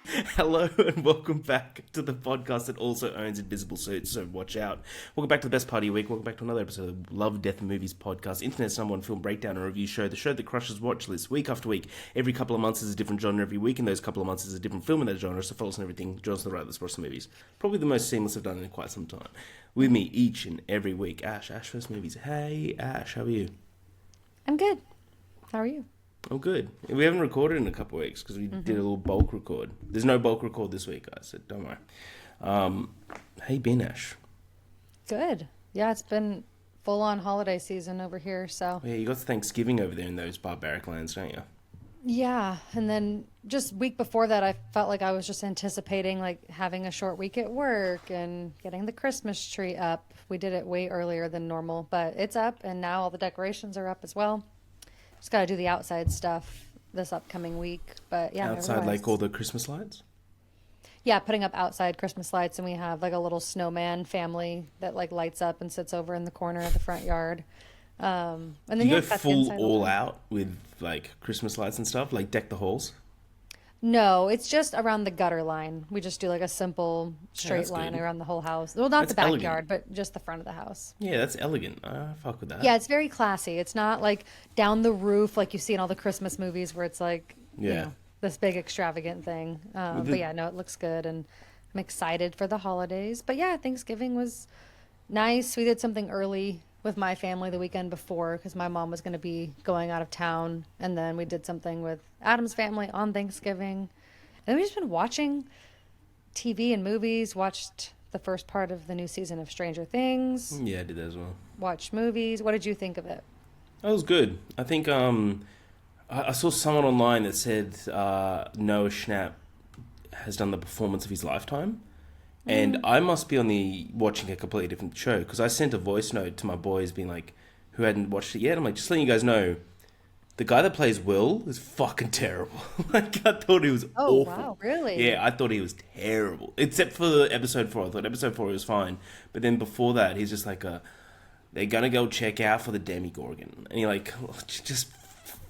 Hello and welcome back to the podcast that also owns Invisible Suits, so watch out. Welcome back to the best part of your week. Welcome back to another episode of Love, Death and Movies podcast, Internet's #1 film breakdown and review show, the show that crushes watch lists week after week. Every couple of months is a different genre every week, and those couple of months is a different film in that genre, so follow us on everything. Join us on the right, let's watch some movies. Probably the most seamless I've done in quite some time. With me each and every week, Ash First Movies. Hey Ash, how are you? I'm good. How are you? I'm good. We haven't recorded in a couple of weeks because we did a little bulk record. There's no bulk record this week, guys, so don't worry. How you been, Ash? Good. Yeah, it's been full-on holiday season over here, so. Yeah, you got Thanksgiving over there in those barbaric lands, don't you? Yeah, and then just week before that, I felt like I was just anticipating like having a short week at work and getting the Christmas tree up. We did it way earlier than normal, but it's up, and now all the decorations are up as well. Just got to do the outside stuff this upcoming week, but yeah. Outside, like all the Christmas lights? Yeah, putting up outside Christmas lights, and we have like a little snowman family that like lights up and sits over in the corner of the front yard. And then you go cut the full inside all over. out with like Christmas lights and stuff, like deck the halls? No, it's just around the gutter line. We just do like a simple straight that's line good. around the whole house. Well, not That's the elegant. backyard, but just the front of the house. Yeah, that's elegant. I fuck with that. Yeah, it's very classy. It's not like down the roof like you see in all the Christmas movies where it's like, Yeah. this big extravagant thing. But yeah, no, it looks good, and I'm excited for the holidays. But yeah, Thanksgiving was nice. We did something early with my family the weekend before because my mom was going to be going out of town, and then we did something with Adam's family on Thanksgiving. And then we've just been watching TV and movies, watched the first part of the new season of Stranger Things, Yeah, I did that as well. watched movies. What did you think of it? That was good. I think I saw someone online that said Noah Schnapp has done the performance of his lifetime. And I must be on the watching a completely different show because I sent a voice note to my boys being like, who hadn't watched it yet. I'm like, just letting you guys know, the guy that plays Will is fucking terrible. Like, I thought he was Oh, awful. wow, really? Yeah, I thought he was terrible. Except for episode 4. I thought episode 4 was fine. But then before that, he's just like, they're gonna go check out for the Demigorgon. And you're like, just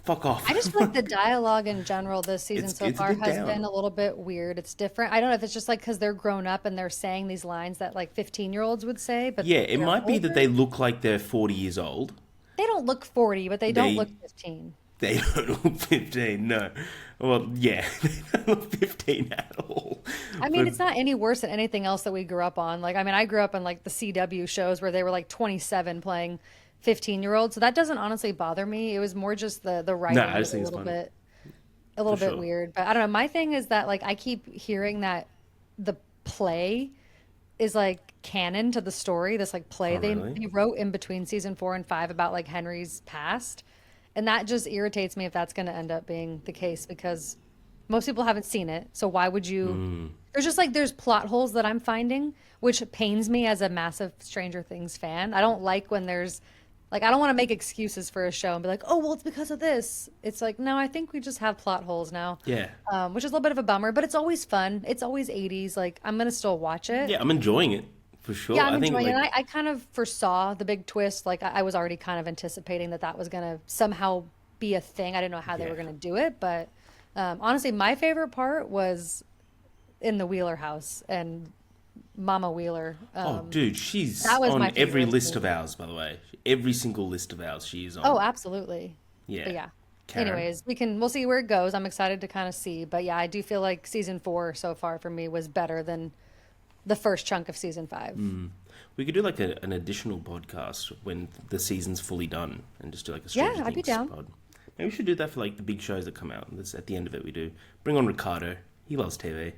fuck off. I just feel like the dialogue in general this season so It's a far bit has down. been a little bit weird. It's different. I don't know if it's just like because they're grown up and they're saying these lines that like 15-year-olds would say, but Yeah, it they're might be that older. they look like they're 40 years old. They don't look 40, but they don't They look 15. They don't look 15, no. Well, yeah, they don't look 15 at all. I mean, But it's not any worse than anything else that we grew up on. Like, I mean, I grew up on like the CW shows where they were like 27 playing 15-year-olds. So that doesn't honestly bother me. It was more just the writing I was just think it's funny. A little For bit sure. weird. But I don't know. My thing is that like I keep hearing that the play is like canon to the story. This like play Oh, they really? they wrote in between season 4 and 5 about like Henry's past, and that just irritates me if that's going to end up being the case because most people haven't seen it. So why would you? Hmm. There's plot holes that I'm finding, which pains me as a massive Stranger Things fan. I don't like when there's like I don't want to make excuses for a show and be like, oh well, it's because of this. It's like no, I think we just have plot holes now, Yeah. which is a little bit of a bummer. But it's always fun. It's always 80s. Like I'm gonna still watch it. Yeah, I'm enjoying it, for sure. Yeah, I'm I think, enjoying like, it. I kind of foresaw the big twist. Like I was already kind of anticipating that was gonna somehow be a thing. I didn't know how they were Yeah. gonna do it, but honestly, my favorite part was in the Wheeler house and Mama Wheeler. oh, dude, she's that was on my every favorite list scene. of ours, by the way. Every single list of ours she is on. Oh, absolutely. Yeah. But yeah. Karen. Anyways, we'll see where it goes. I'm excited to kind of see. But yeah, I do feel like season 4 so far for me was better than the first chunk of season 5. We could do like an additional podcast when the season's fully done and just do like a Yeah, Stranger I'd be Things down. pod. Maybe we should do that for like the big shows that come out. That's at the end of it we do. Bring on Ricardo. He loves TV.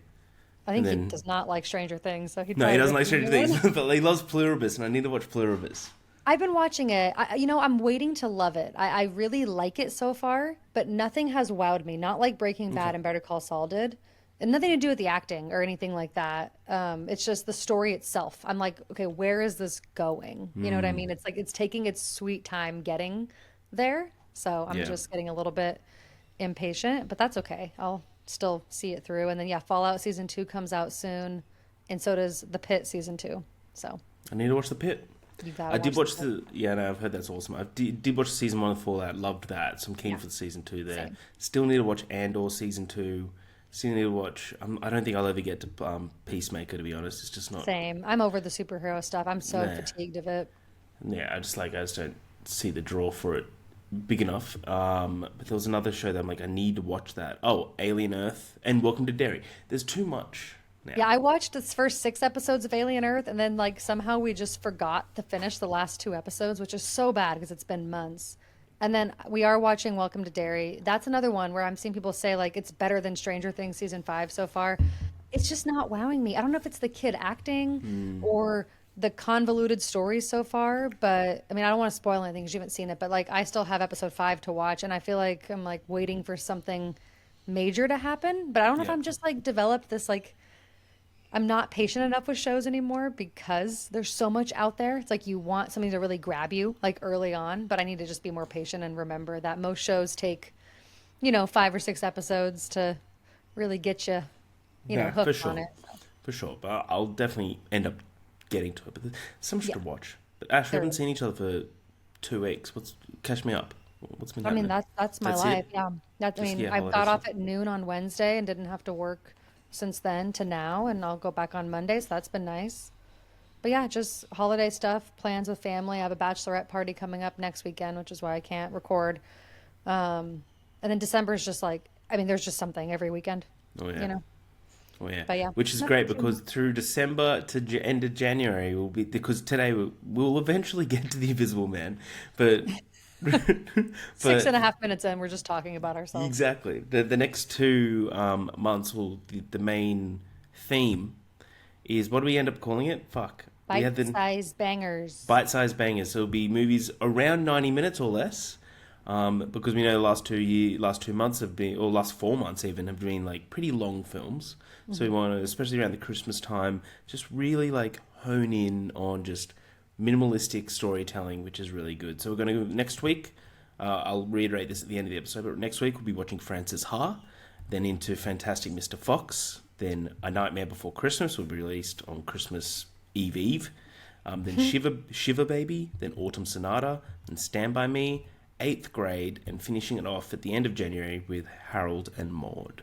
I think then- he does not like Stranger Things, so he'd No, he probably doesn't like recommend Stranger it. Things, but he loves Pluribus, and I need to watch Pluribus. I've been watching it. I'm waiting to love it. I really like it so far, but nothing has wowed me. Not like Breaking Bad and Better Call Saul did. And nothing to do with the acting or anything like that. It's just the story itself. I'm like, okay, where is this going? You know what I mean? It's like it's taking its sweet time getting there. So I'm Yeah. just getting a little bit impatient, but that's okay. I'll still see it through. And then yeah, Fallout season 2 comes out soon, and so does The Pit season 2. So I need to watch The Pit. you gotta I did watch The Pit. yeah, no, I've heard that's awesome. I did watch season 1 of Fallout, loved that, so I'm keen Yeah. for the season 2 there. Same. Still need to watch Andor season 2. Still need to watch. I don't think I'll ever get to Peacemaker, to be honest. It's just not. Same. I'm over the superhero stuff. I'm so Nah. fatigued of it. Yeah, I just don't see the draw for it big enough. But there was another show that I'm like, I need to watch that. Oh, Alien Earth and Welcome to Derry. There's too much Yeah, now. I watched the first 6 episodes of Alien Earth, and then like somehow we just forgot to finish the last 2 episodes, which is so bad because it's been months. And then we are watching Welcome to Derry. That's another one where I'm seeing people say like it's better than Stranger Things season 5 so far. It's just not wowing me. I don't know if it's the kid acting Mm, or the convoluted story so far, but I mean, I don't want to spoil anything because you haven't seen it, but like I still have episode 5 to watch, and I feel like I'm like waiting for something major to happen. But I don't know if yeah. I'm just like developed this like I'm not patient enough with shows anymore because there's so much out there. It's like you want something to really grab you like early on, but I need to just be more patient and remember that most shows take, 5 or 6 episodes to really get you, No, for hooked on sure. it. For sure. But I'll definitely end up getting to it. But there's so much Yeah, to watch. But Ash, we there haven't is. seen each other for 2 weeks. Catch me up? What's been I mean, happening? that's my That's life. it? Yeah. I Just, mean, yeah, I holiday got stuff. off at noon on Wednesday and didn't have to work since then to now, and I'll go back on Monday, so that's been nice. But yeah, just holiday stuff, plans with family. I have a bachelorette party coming up next weekend, which is why I can't record. And then December is just like, I mean, there's just something every weekend, Oh, you yeah. know. Oh yeah, But yeah, which is nothing great too because much. through December to end of January will be because today we'll eventually get to the Invisible Man, but Six but and a half minutes in, we're just talking about ourselves. exactly the next 2 months will the main theme is what do we end up calling it? Fuck, we had the Bite-sized bangers. bite-sized bangers. So it'll be movies around 90 minutes or less. Because we know the last 2 months have been, or last 4 months even, have been like pretty long films. So we Hmm. want to, especially around the Christmas time, just really like hone in on just minimalistic storytelling, which is really good. So we're going to go next week. I'll reiterate this at the end of the episode, but next week we'll be watching Francis Ha, then into Fantastic Mr. Fox, then A Nightmare Before Christmas will be released on Christmas Eve. Then Shiver Baby, then Autumn Sonata, then Stand By Me, Eighth Grade, and finishing it off at the end of January with Harold and Maude.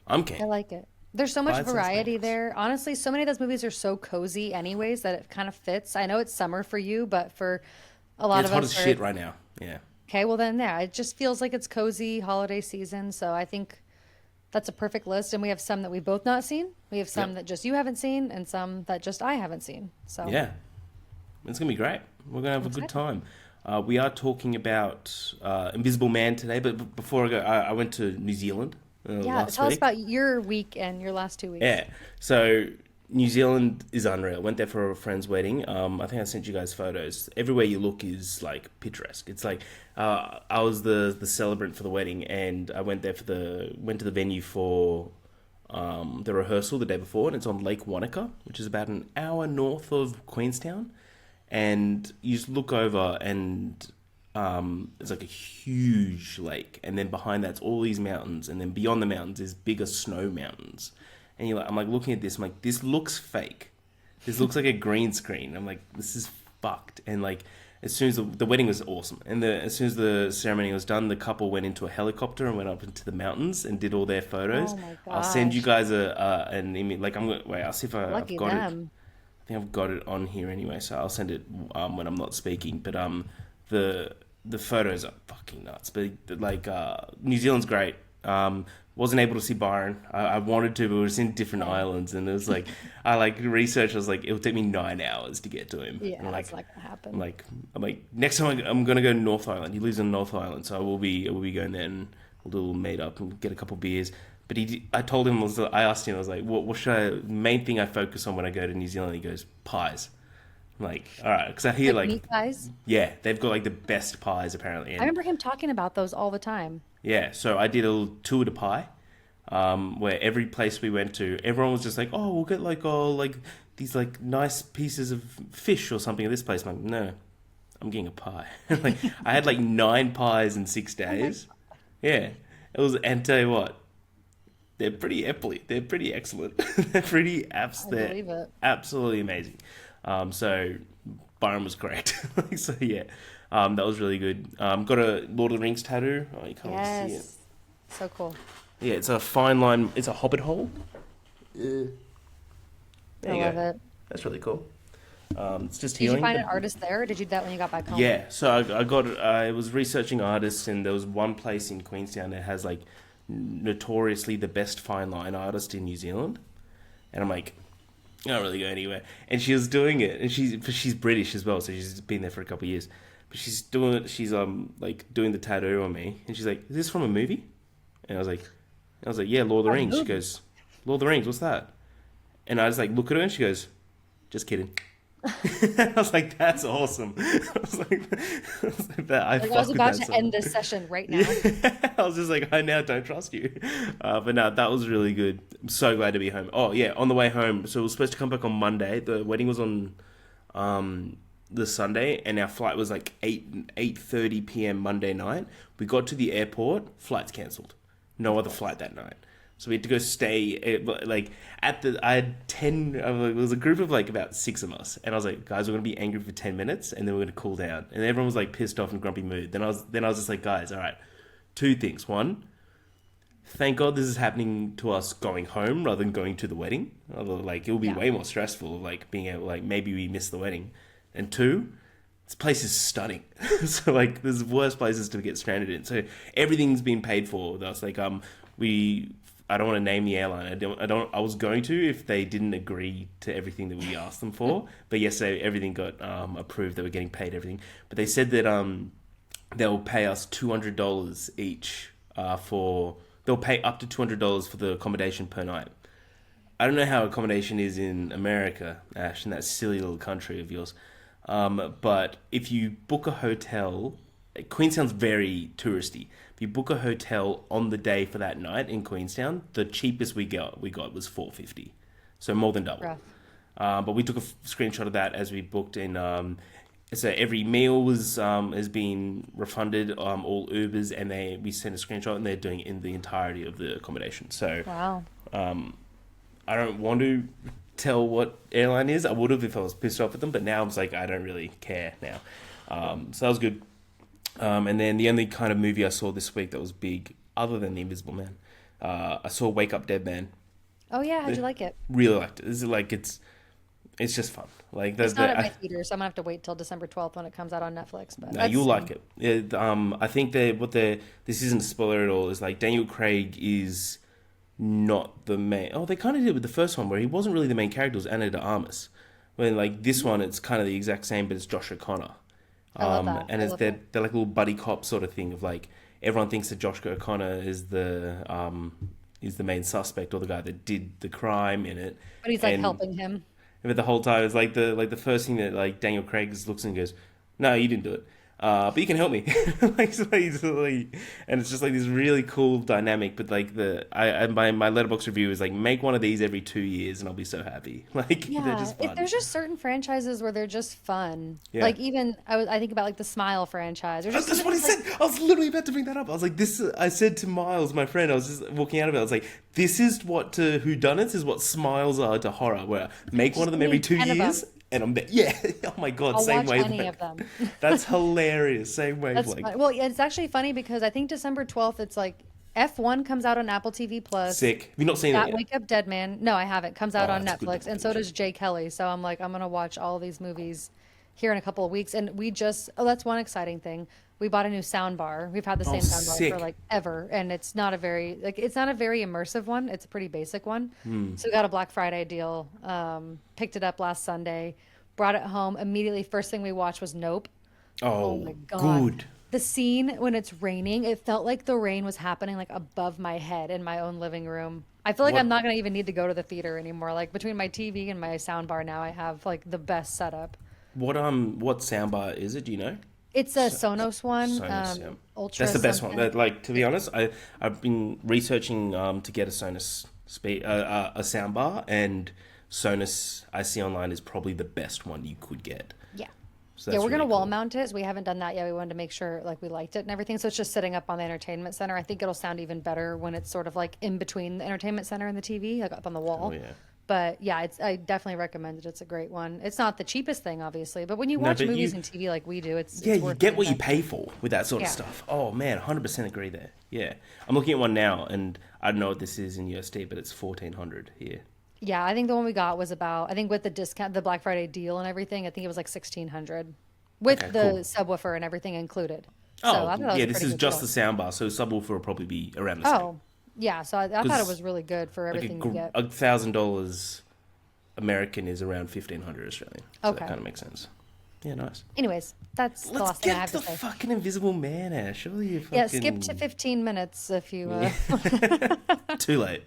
I'm I keen. like it. There's so much Bite-sized variety bangers. there. Honestly, so many of those movies are so cozy anyways that it kind of fits. I know it's summer for you, but for a Yeah, lot it's of hot us as are shit right now. Yeah. okay, well then yeah, it just feels like it's cozy holiday season. So I think that's a perfect list. And we have some that we've both not seen. We have some Yep. that just you haven't seen and some that just I haven't seen. So Yeah. It's going to be great. We're going to I'm have a good excited. time. We are talking about Invisible Man today, but before I go, I went to New Zealand Yeah, last tell us week. about your week and your last 2 weeks. Yeah. So New Zealand is unreal. Went there for a friend's wedding. I think I sent you guys photos. Everywhere you look is like picturesque. It's like I was the celebrant for the wedding, and I went there for the went to the venue for the rehearsal the day before, and it's on Lake Wanaka, which is about an hour north of Queenstown. And you just look over, and it's like a huge lake, and then behind that's all these mountains, and then beyond the mountains is bigger snow mountains. And I'm like looking at this, I'm like, this looks fake. This looks like a green screen. I'm like, this is fucked. And like, as soon as the wedding was awesome, and as soon as the ceremony was done, the couple went into a helicopter and went up into the mountains and did all their photos. Oh my I'll send you gosh. guys an image. Like I'm gonna wait. I'll see if I've Lucky got it. them. I think I've got it on here anyway, so I'll send it when I'm not speaking. But the the photos are fucking nuts. But like New Zealand's great. Wasn't able to see Byron. I wanted to, but it was in different Yeah. islands, and it was like I like research. I was like, it'll take me 9 hours to get to him. And Yeah, like that's not gonna I'm happen. like I'm like next time I'm gonna go to North Island. He lives in North Island, so I will be going there and we'll do a little meet up and get a couple beers. But I told him I asked him I was like, what should I main thing I focus on when I go to New Zealand? He goes pies. I'm like, all right, because I hear Like like meat pies. yeah, they've got like the best pies apparently, I and remember him talking about those all the time. yeah. So I did a little tour de pie, where every place we went to, everyone was just like, oh, we'll get like like these like nice pieces of fish or something at this place. I'm like, no, I'm getting a pie. Like I had like 9 pies in six Oh my, days. Yeah, it was. And tell you what, they're pretty epic. They're pretty excellent. I They're believe it. absolutely amazing. So Byron was great. So yeah, that was really good. Got a Lord of the Rings tattoo. Oh, you can't really see it. Yes. So cool. Yeah, it's a fine line. It's a hobbit hole. Yeah. There I you love go. it. That's really cool. It's just Did you healing. find an artist there, or did you do that when you got back home? Yeah, so I was researching artists, and there was one place in Queenstown that has like notoriously the best fine line artist in New Zealand, and I'm like, I don't really go anywhere. And she was doing it, and she's British as well, so she's been there for a couple of years. But she's like doing the tattoo on me, and she's like, "Is this from a movie?" And I was like, "Yeah, Lord of the A Rings." She movie? goes, "Lord of the Rings, what's that?" And I just like look at her, and she goes, "Just kidding." I was like, "That's awesome." That I Like I fuck was with about that to so end much. this session right now. Yeah, I was just like, I now don't trust you. But no, that was really good. I'm so glad to be home. Oh yeah, on the way home. So we were supposed to come back on Monday. The wedding was on the Sunday, and our flight was like 8:30 p.m. Monday night. We got to the airport, flight's cancelled. No other flight that night. So we had to go stay like at the. I had 10. It was a group of like about 6 of us, and I was like, guys, we're gonna be angry for 10 minutes, and then we're gonna cool down. And everyone was like pissed off and grumpy mood. Then I was just like, guys, all right, two things. One, thank God this is happening to us going home rather than going to the wedding. Although, like, it will be Yeah. way more stressful, like, being able, like, maybe we miss the wedding. And two, this place is stunning. So, like, there's worse places to get stranded in. So, everything's been paid for. That's like, I don't want to name the airline. I was going to if they didn't agree to everything that we asked them for. But yesterday, everything got approved. They were getting paid everything. But they said that they'll pay us $200 each they'll pay up to $200 for the accommodation per night. I don't know how accommodation is in America, Ash, in that silly little country of yours. But if you book a hotel, Queenstown's very touristy. If you book a hotel on the day for that night in Queenstown, the cheapest we got was $450, so more than double. Rough. But we took a screenshot of that as we booked in. So every meal has been refunded, all Ubers, and we sent a screenshot, and they're doing it in the entirety of the accommodation. So Wow. I don't want to tell what airline is. I would have if I was pissed off at them, but now I'm just like, I don't really care now. So that was good. And then the only kind of movie I saw this week that was big, other than The Invisible Man, I saw Wake Up Dead Man. Oh yeah, how'd you like it? Really liked it. It's just fun. Like It's not at my theater, so I'm gonna have to wait till December 12th when it comes out on Netflix. But no, you'll like it. I think this isn't a spoiler at all. Is like Daniel Craig is not the main. Oh, they kind of did with the first one where he wasn't really the main character. It was Anna de Armas. When like this one, it's kind of the exact same, but it's Josh O'Connor. I love that. And I it's love they're, that. they're like a little buddy cop sort of thing of like everyone thinks that Josh O'Connor is the main suspect or the guy that did the crime in it. But he's like And helping him. but the whole time it's like the first thing that like Daniel Craig looks and goes, "No, you didn't do it. But you can help me." And it's just like this really cool dynamic. But like my letterbox review is like, make one of these every 2 years and I'll be so happy. Like they're Yeah, just fun. there's just certain franchises where they're just fun. Yeah. Like even I think about like the Smile franchise. Or just That's what he something said. I was literally about to bring that up. I was like, "This." I said to Miles, my friend, I was just walking out of it. I was like, "This is what to whodunits is what Smiles are to horror. Where make one of them give me every two 10 of years, them. and I'm there." Yeah. Oh my god, I'll same watch any wavelength. of them. That's hilarious. Same That's wavelength. fun. Well, yeah, it's actually funny because I think December 12th it's like F1 comes out on Apple TV Plus. Sick. Have you not seen it That yet? Wake Up Dead Man. No, I haven't. Comes out Oh, on that's a good Netflix, and so does Jay Kelly. So I'm like, I'm gonna watch all of these movies here in a couple of weeks. And that's one exciting thing. We bought a new sound bar. We've had the same sound bar sick. for like ever, and it's not a very immersive one. It's a pretty basic one. So we got a Black Friday deal. Picked it up last Sunday, brought it home immediately. First thing we watched was Nope. Oh my God. good. The scene when it's raining, it felt like the rain was happening like above my head in my own living room. I feel like What- I'm not gonna even need to go to the theater anymore. Like between my TV and my sound bar now, I have like the best setup. What soundbar is it? Do you know? It's a Sonos one, Sonos, yeah. Ultra. That's the best one. something. Like to be honest, I've been researching to get a Sonos a soundbar, and Sonos I see online is probably the best one you could get. Yeah. So Yeah, that's we're gonna really wall cool. mount it. So we haven't done that yet. We wanted to make sure like we liked it and everything. So it's just sitting up on the entertainment center. I think it'll sound even better when it's sort of like in between the entertainment center and the TV, like up on the wall. Oh yeah. But yeah, I definitely recommend it. It's a great one. It's not the cheapest thing, obviously, but when you No, watch but movies and TV like we do, yeah, it's you worth the get what you investment. pay for with that sort of Yeah. stuff. Oh man, 100% agree there. Yeah, I'm looking at one now, and I don't know what this is in USD, but it's 1400 here. Yeah, I think the one we got was about, I think with the discount, the Black Friday deal and everything, I think it was like 1600 with Okay, the cool. subwoofer and everything included. So Oh I thought that was yeah, a this pretty is good just the deal. soundbar, so subwoofer will probably be around the same. Oh, yeah. So I thought it Because was really good for like everything you get. $1,000 American is around 1500 Australian, so that Okay. kind of makes sense. Yeah, nice. Anyways, that's the Let's last thing I get have to the say. fucking Invisible Man, Ash. Surely you Yeah, skip to fucking 15 minutes if you. too late.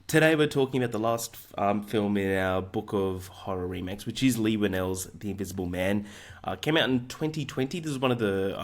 Today we're talking about the last film in our Book of Horror Remakes, which is Leigh Whannell's The Invisible Man. Came out in 2020. This is one of the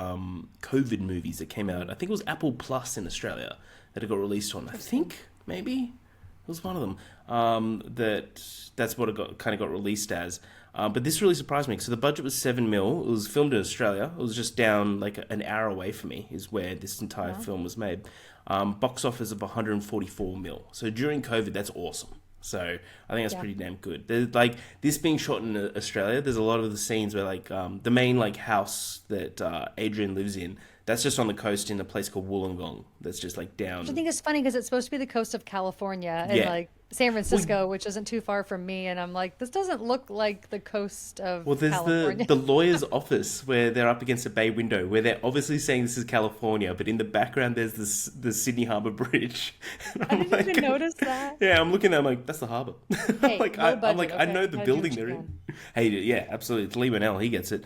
COVID movies that came out. I think it was Apple Plus in Australia that it got released on. I think, maybe. It was one of them. That's what it got released as. But this really surprised me. So the budget was 7 mil. It was filmed in Australia. It was just down like an hour away from me is where this entire film was made. Box office of 144 mil. So during COVID, that's awesome. So I think that's Yeah. pretty damn good. There's, like this being shot in Australia, there's a lot of the scenes where like the main like house that Adrian lives in, that's just on the coast in a place called Wollongong. That's just like Which I down. think is funny because it's supposed to be the coast of California and Yeah. like San Francisco, which isn't too far from me. And I'm like, this doesn't look like the coast of Well, there's California. the lawyer's office where they're up against a bay window where they're obviously saying this is California, but in the background there's the Sydney Harbour Bridge. And I didn't even notice that. yeah, I'm looking at it, I'm like, that's the harbour. Hey, like, low I'm budget, like, I know okay? the Gotta do building what you they're can. in. Hey, yeah, absolutely. It's Leigh Whannell, he gets it.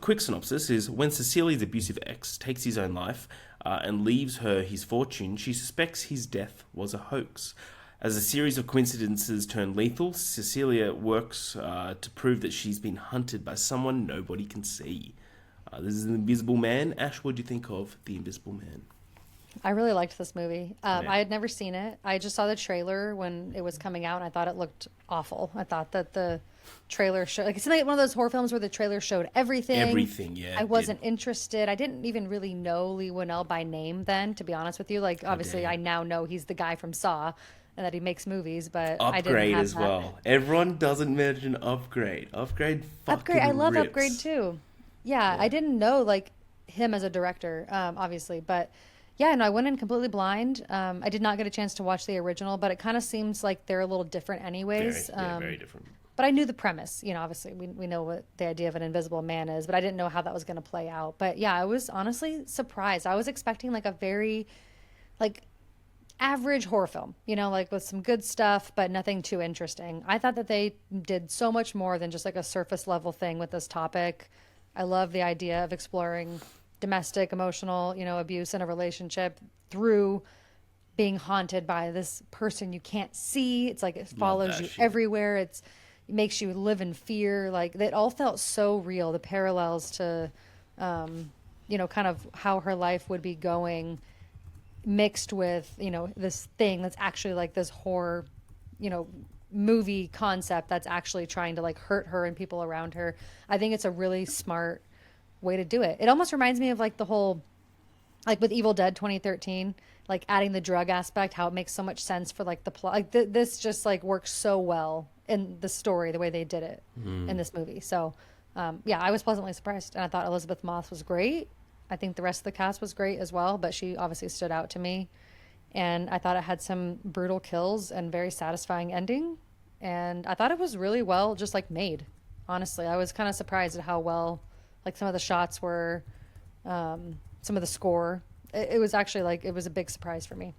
Quick synopsis is when Cecilia's abusive ex takes his own life and leaves her his fortune, she suspects his death was a hoax. As a series of coincidences turn lethal, Cecilia works to prove that she's been hunted by someone nobody can see. This is The Invisible Man. Ash, what do you think of The Invisible Man? I really liked this movie. Yeah. I had never seen it. I just saw the trailer when it was coming out, and I thought it looked awful. I thought that the trailer showed like it's like one of those horror films where the trailer showed everything. Everything, yeah. I it wasn't interested. I didn't even really know Lee Winnell by name then, to be honest with you. Like obviously, dare I you. now know he's the guy from Saw, and that he makes movies, but I didn't Upgrade have as that. well. Everyone doesn't mention Upgrade. Upgrade fucking Upgrade. I love rips. Upgrade too. Yeah, I didn't know like him as a director, obviously, but yeah, and I went in completely blind. I did not get a chance to watch the original, but it kind of seems like they're a little different Very, anyways. yeah, very different. But I knew the premise. You know, obviously we know what the idea of an invisible man is, but I didn't know how that was going to play out. But yeah, I was honestly surprised. I was expecting like a very like average horror film, you know, like with some good stuff, but nothing too interesting. I thought that they did so much more than just like a surface level thing with this topic. I love the idea of exploring domestic, emotional, you know, abuse in a relationship through being haunted by this person you can't see. It's like it follows that you shit. everywhere. It makes you live in fear. Like it all felt so real. The parallels to, you know, kind of how her life would be going mixed with, you know, this thing that's actually like this horror, you know, movie concept that's actually trying to like hurt her and people around her. I think it's a really smart way to do it. It almost reminds me of like the whole, like with Evil Dead 2013, like adding the drug aspect, how it makes so much sense for like the plot. Like this just like works so well in the story, the way they did it in this movie. So, yeah, I was pleasantly surprised, and I thought Elizabeth Moss was great. I think the rest of the cast was great as well, but she obviously stood out to me. And I thought it had some brutal kills and very satisfying ending. And I thought it was really well just like made. Honestly, I was kind of surprised at how well like some of the shots were, some of the score. It was actually like it was a big surprise for me.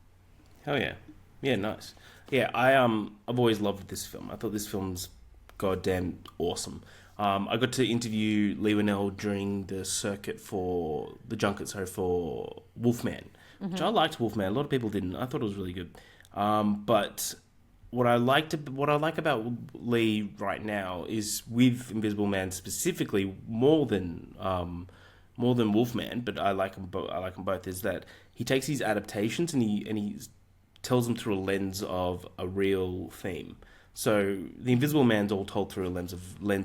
Hell yeah. Yeah, nice. Yeah, I've always loved this film. I thought this film's goddamn awesome. I got to interview Leigh Whannell during the circuit for the junket, sorry, for Wolfman, which I liked Wolfman. A lot of people didn't. I thought it was really good. But what I like about Leigh right now is with Invisible Man specifically more than Wolfman, but I like them. I like them both. Is that he takes these adaptations and he tells them through a lens of a real theme. So The Invisible Man's all told through a lens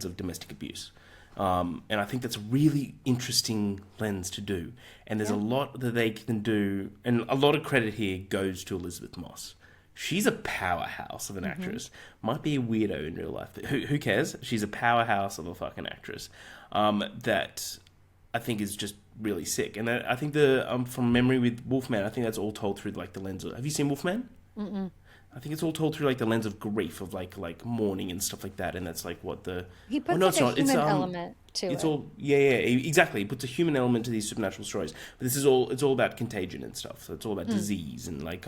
of domestic abuse. And I think that's a really interesting lens to do. And there's a lot that they can do, and a lot of credit here goes to Elizabeth Moss. she's a powerhouse of an Mm-hmm. actress. Might be a weirdo in real life, but who cares? She's a powerhouse of a fucking actress. That I think is just really sick. And I think from memory with Wolfman, I think that's all told through like the lens of. Have you seen Wolfman? Mm-mm. I think it's all told through like the lens of grief, of like mourning and stuff like that, and that's like what the. He Oh puts no, like it's a not. human element to It's it. all exactly. It puts a human element to these supernatural stories. But this is all. It's all about contagion and stuff. So it's all about disease and like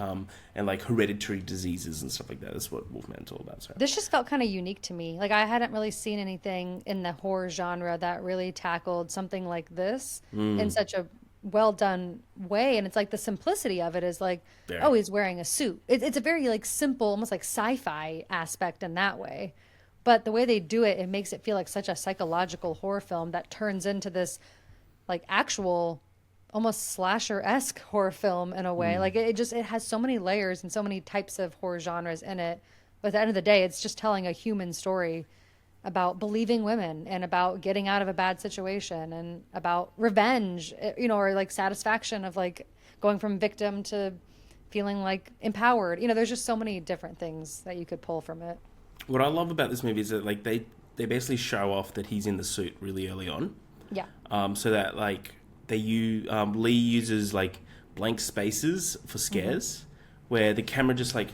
hereditary diseases and stuff like that. That's what Wolfman's all about. So. This just felt kind of unique to me. Like I hadn't really seen anything in the horror genre that really tackled something like this in such a well done way. And it's like the simplicity of it is like, Very. oh, he's wearing a suit. It's a very like simple, almost like sci-fi aspect in that way. But the way they do it, it makes it feel like such a psychological horror film that turns into this like actual almost slasher-esque horror film in a way. Like it has so many layers and so many types of horror genres in it. But at the end of the day, it's just telling a human story about believing women and about getting out of a bad situation and about revenge, or like satisfaction of like going from victim to feeling like empowered. There's just so many different things that you could pull from it. What I love about this movie is that like they basically show off that he's in the suit really early on. Yeah. So that like Leigh uses like blank spaces for scares, where the camera just like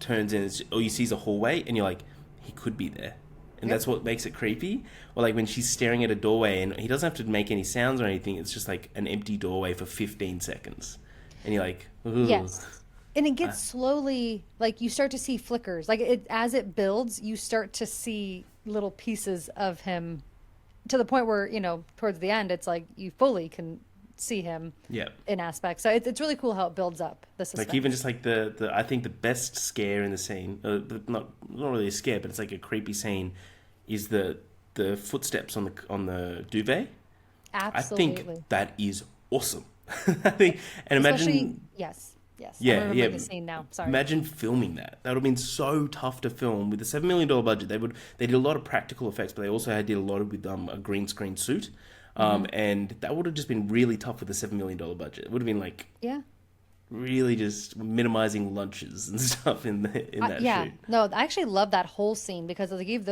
turns in, all you see is a hallway, and you're like, he could be there, and that's what makes it creepy. Or like when she's staring at a doorway, and he doesn't have to make any sounds or anything; it's just like an empty doorway for 15 seconds, and you're like, ooh. Yes. And it gets slowly, like you start to see flickers. Like as it builds, you start to see little pieces of him to the point where, towards the end, it's like you fully can see him in aspects. So it's really cool how it builds up the suspense. Like even just like the I think the best scare in the scene, not really a scare, but it's like a creepy scene, is the footsteps on the duvet. Absolutely. I think that is awesome. I think, and Especially, imagine. yes. Yeah, I'm remembering the scene now. Sorry. Imagine filming that. That would have been so tough to film with a $7 million budget. They did a lot of practical effects, but they also did a lot with a green screen suit, and that would have just been really tough with a $7 million budget. It would have been like really just minimizing lunches and stuff in that shoot. No, I actually love that whole scene because they gave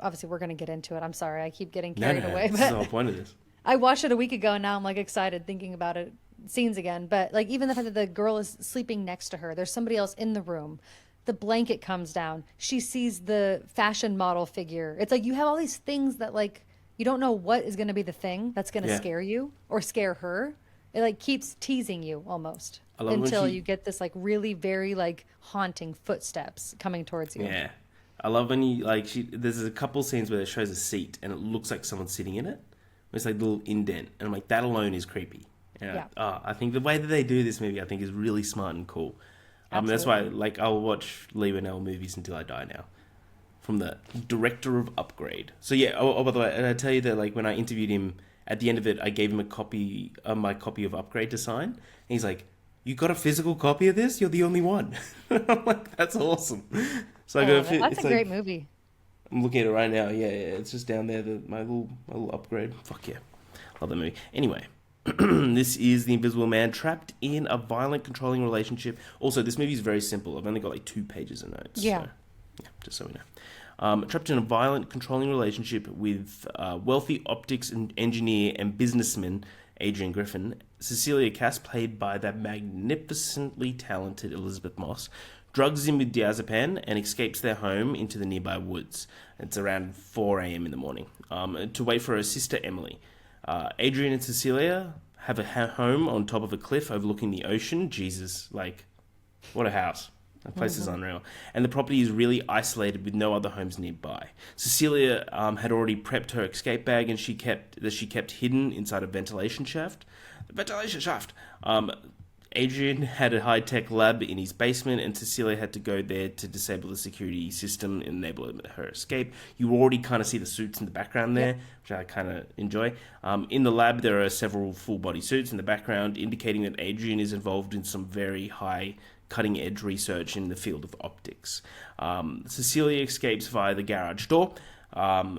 obviously we're going to get into it. I'm sorry, I keep getting carried away, This but is the whole point of this. I watched it a week ago and now I'm like excited thinking about it. Scenes again, but like even the fact that the girl is sleeping next to her, there's somebody else in the room, the blanket comes down, she sees the fashion model figure. It's like you have all these things that like you don't know what is going to be the thing that's going to scare you or scare her. It like keeps teasing you almost until you get this like really very like haunting footsteps coming towards you. Yeah, I love when you like there's a couple scenes where it shows a seat and it looks like someone's sitting in it. It's like a little indent, and I'm like, that alone is creepy. I think the way that they do this movie, I think, is really smart and cool. That's why, like, I'll watch Leigh Whannell movies until I die now. From the director of Upgrade. So yeah. Oh, by the way, and I tell you that, like, when I interviewed him, at the end of it, I gave him a copy, my copy of Upgrade to sign. And he's like, "You got a physical copy of this? You're the only one." I'm like, "That's awesome." So I go. That's a great movie. I'm looking at it right now. Yeah, it's just down there. My little Upgrade. Fuck yeah, love that movie. Anyway. This is the Invisible Man trapped in a violent, controlling relationship. Also, this movie is very simple. I've only got like 2 pages of notes. Yeah. So, just so we know. Trapped in a violent, controlling relationship with wealthy optics and engineer and businessman Adrian Griffin, Cecilia Cass, played by that magnificently talented Elizabeth Moss, drugs him with diazepam and escapes their home into the nearby woods. It's around 4 a.m. in the morning to wait for her sister Emily. Adrian and Cecilia have a home on top of a cliff overlooking the ocean. Jesus, like, what a house. That place is unreal. And the property is really isolated with no other homes nearby. Cecilia had already prepped her escape bag and she kept hidden inside a ventilation shaft. The ventilation shaft! Adrian had a high-tech lab in his basement, and Cecilia had to go there to disable the security system and enable her escape. You already kind of see the suits in the background there, which I kind of enjoy. In the lab, there are several full-body suits in the background, indicating that Adrian is involved in some very high cutting-edge research in the field of optics. Cecilia escapes via the garage door,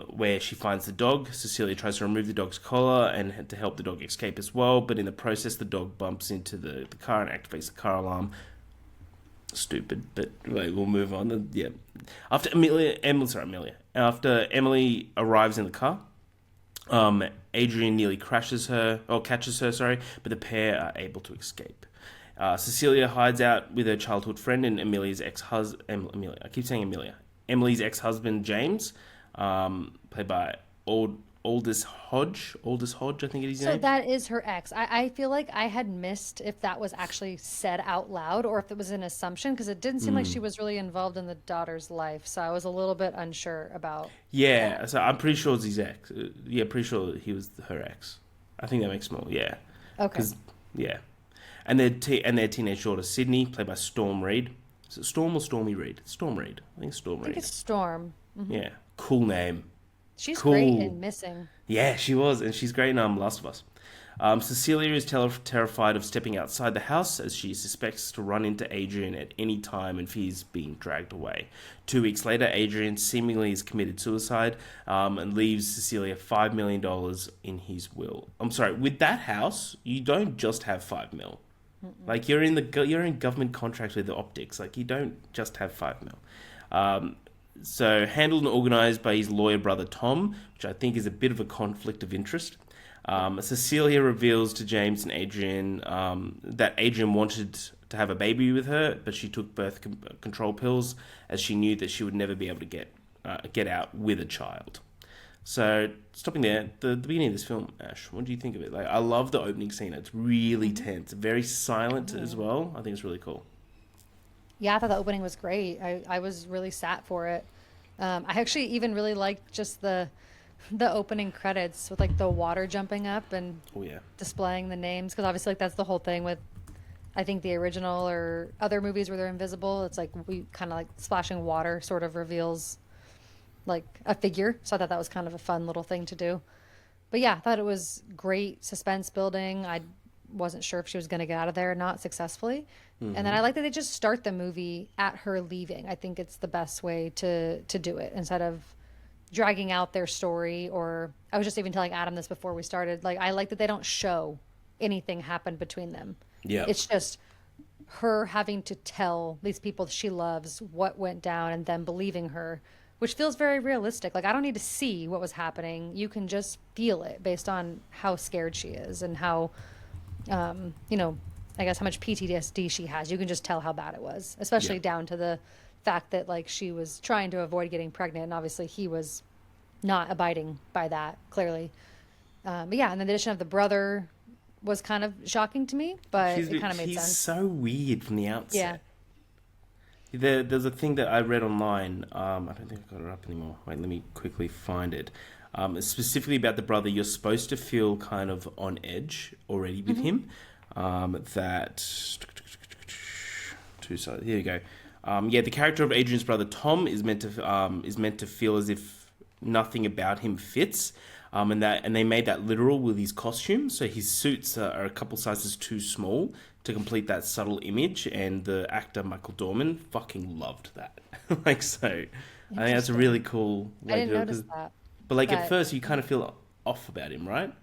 where she finds the dog. Cecilia tries to remove the dog's collar and to help the dog escape as well, but in the process the dog bumps into the car and activates the car alarm. stupid, but like, we'll move on. Yeah. After After Emily arrives in the car, Adrian nearly catches her, but the pair are able to escape. Cecilia hides out with her childhood friend and Emily's ex-husband, I keep saying Emilia. Emily's ex-husband, James, played by Aldous Hodge, I think it is his So name. that is her ex. I feel like I had missed if that was actually said out loud or if it was an assumption because it didn't seem like she was really involved in the daughter's life. So I was a little bit unsure about Yeah, that. so I'm pretty sure it's his ex. Yeah, pretty sure he was her ex. I think that makes more. Yeah, Okay. because yeah, and their teenage daughter Sydney, played by Storm Reid. Is it Storm or Stormy Reid? Storm Reid. I think it's Storm I think Reid. it's Storm. Yeah, cool name. She's great Cool. in Missing. Yeah, she was, and she's great in Last of Us. Cecilia is terrified of stepping outside the house as she suspects to run into Adrian at any time and fears being dragged away. 2 weeks later, Adrian seemingly has committed suicide and leaves Cecilia $5 million in his will. I'm sorry, with that house, you don't just have $5 million. Like you're in government contract with the optics. Like you don't just have $5 million. So handled and organised by his lawyer brother Tom, which I think is a bit of a conflict of interest. Cecilia reveals to James and Adrian that Adrian wanted to have a baby with her, but she took birth control pills as she knew that she would never be able to get out with a child. So stopping there, the beginning of this film, Ash, what do you think of it? Like, I love the opening scene. It's really tense, very silent as well. I think it's really cool. Yeah, I thought the opening was great. I was really sat for it. I actually even really liked just the opening credits with like the water jumping up and Oh yeah, displaying the names because obviously like that's the whole thing with I think the original or other movies where they're invisible. It's like we kind of like splashing water sort of reveals like a figure. So I thought that was kind of a fun little thing to do. But yeah, I thought it was great suspense building. I wasn't sure if she was going to get out of there or not successfully. And then I like that they just start the movie at her leaving. I think it's the best way to do it instead of dragging out their story. Or I was just even telling Adam this before we started. Like I like that they don't show anything happen between them. yeah, It's just her having to tell these people she loves what went down and them believing her, which feels very realistic. Like I don't need to see what was happening. You can just feel it based on how scared she is and how you know, I guess how much PTSD she has. You can just tell how bad it was, especially yeah. down to the fact that like she was trying to avoid getting pregnant, and obviously he was not abiding by that clearly. But yeah, and then the addition of the brother was kind of shocking to me, but it kind of made He's sense. so weird from the Yeah. outset. There's a thing that I read online. I don't think I've got it up anymore. Wait, let me quickly find it. It's specifically about the brother. You're supposed to feel kind of on edge already with him. That two sides. Here you go. Yeah, the character of Adrian's brother Tom is meant to feel as if nothing about him fits. And they made that literal with his costume. So his suits are a couple sizes too small to complete that subtle image. And the actor Michael Dorman fucking loved that. Like so, I think that's a really cool. I didn't notice that. But like at But first, you kind of feel off about him, right?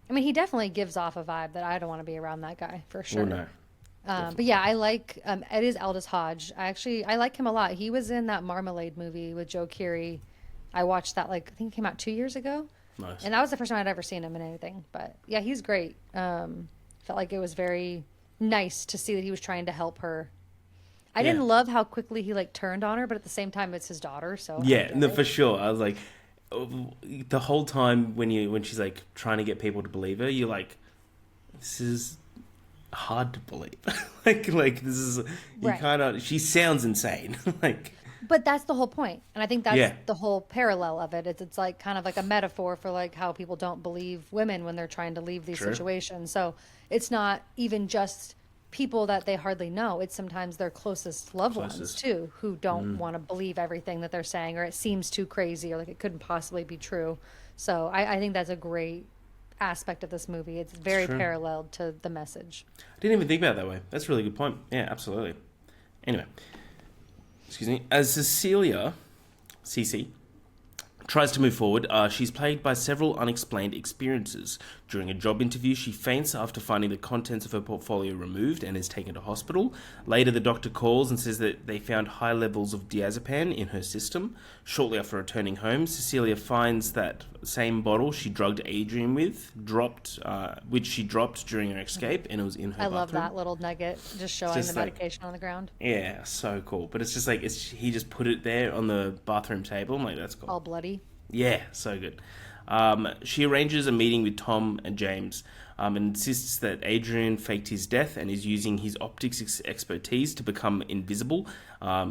I mean, he definitely gives off a vibe that I don't want to be around that guy for sure. Or no? But yeah, I like it is Aldous Hodge. I like him a lot. He was in that Marmalade movie with Joe Keery. I watched that like I think it came out 2 years ago, Nice. and that was the first time I'd ever seen him in anything. But yeah, he's great. Felt like it was very nice to see that he was trying to help her. I Yeah. didn't love how quickly he like turned on her, but at the same time, it's his daughter, so I Yeah, get no, it. for sure. I was like, the whole time when she's like trying to get people to believe her, you're like, this is hard to believe. like this is you Right. kind of. She sounds insane. Like But that's the whole point. And I think that's Yeah. the whole parallel of it. It's like kind of like a metaphor for like how people don't believe women when they're trying to leave these True. situations. So it's not even just people that they hardly know. It's sometimes their closest loved ones Closest. too who don't want to believe everything that they're saying or it seems too crazy or like it couldn't possibly be true. So I think that's a great aspect of this movie. It's very true. paralleled to the message. I didn't even think about it that way. That's a really good point. Yeah, absolutely. Anyway, excuse me. As Cece tries to move forward, she's plagued by several unexplained experiences. During a job interview, she faints after finding the contents of her portfolio removed and is taken to hospital. Later, the doctor calls and says that they found high levels of diazepam in her system. Shortly after returning home, Cecilia finds that same bottle she drugged Adrian with, which she dropped during her escape, and it was in her bathroom. I love that little nugget, just showing the medication on the ground. Yeah, so cool. But it's just like, he just put it there on the bathroom table. I'm like, that's cool. All bloody. Yeah, so good. She arranges a meeting with Tom and James and insists that Adrian faked his death and is using his optics expertise to become invisible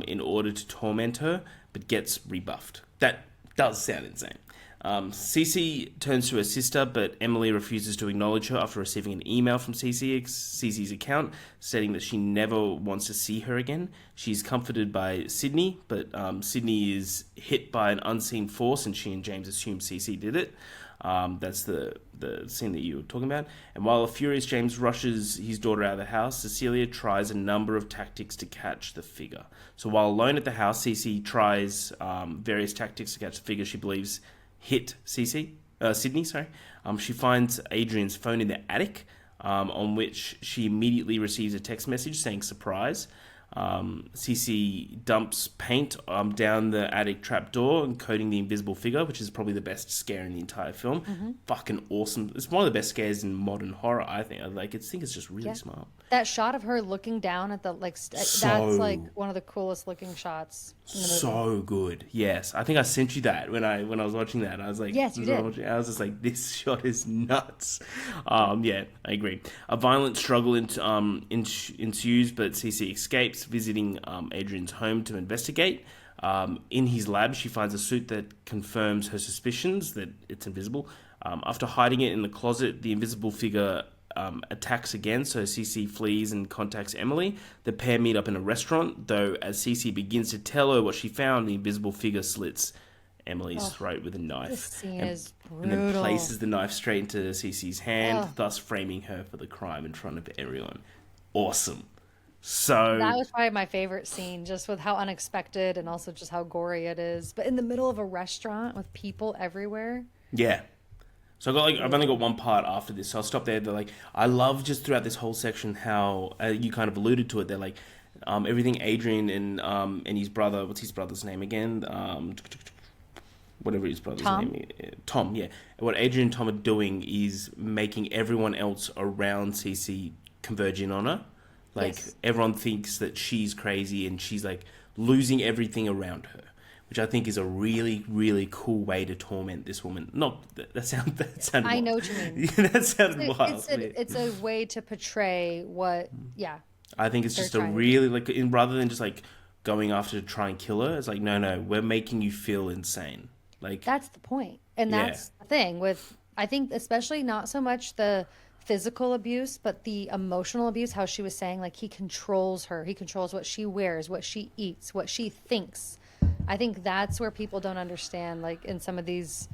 in order to torment her, but gets rebuffed. That does sound insane. Cece turns to her sister, but Emily refuses to acknowledge her after receiving an email from Cece's account stating that she never wants to see her again. She's comforted by Sydney, but Sydney is hit by an unseen force, and she and James assume Cece did it. That's the scene that you were talking about. And while a furious James rushes his daughter out of the house, Cecilia tries a number of tactics to catch the figure. So while alone at the house, Cece tries various tactics to catch the figure she believes hit Sydney. She finds Adrian's phone in the attic, on which she immediately receives a text message saying surprise. Cece dumps paint down the attic trapdoor, encoding the invisible figure, which is probably the best scare in the entire film. Mm-hmm. Fucking awesome. It's one of the best scares in modern horror, I think. I think it's just really smart. That shot of her looking down at the that's like one of the coolest looking shots in the movie. So good. Yes. I think I sent you that when I was watching that. I was like, yes, you did. I was just like, this shot is nuts. Yeah, I agree. A violent struggle ensues, but Cece escapes, visiting Adrian's home to investigate. In his lab, she finds a suit that confirms her suspicions that it's invisible. After hiding it in the closet, the invisible figure attacks again, so Cece flees and contacts Emily. The pair meet up in a restaurant, though as Cece begins to tell her what she found, the invisible figure slits Emily's throat with a knife. This scene is brutal. And then places the knife straight into Cece's hand, thus framing her for the crime in front of everyone. Awesome. So that was probably my favorite scene, just with how unexpected and also just how gory it is. But in the middle of a restaurant with people everywhere. Yeah. So I've only got one part after this, so I'll stop there. They're I love just throughout this whole section how you kind of alluded to it. They're everything Adrian and his brother. What's his brother's name again? Whatever his brother's name is. Tom. Yeah. What Adrian and Tom are doing is making everyone else around Cece converge in on her. Everyone thinks that she's crazy, and she's losing everything around her, which I think is a really, really cool way to torment this woman. That sounded I wild. know what you mean. That sounded wild. It's a way to portray what, I think it's just a really, rather than just going after to try and kill her, it's no, we're making you feel insane. That's the point. And that's the thing with, I think, especially not so much the physical abuse, but the emotional abuse, how she was saying, he controls her. He controls what she wears, what she eats, what she thinks. I think that's where people don't understand, in some of these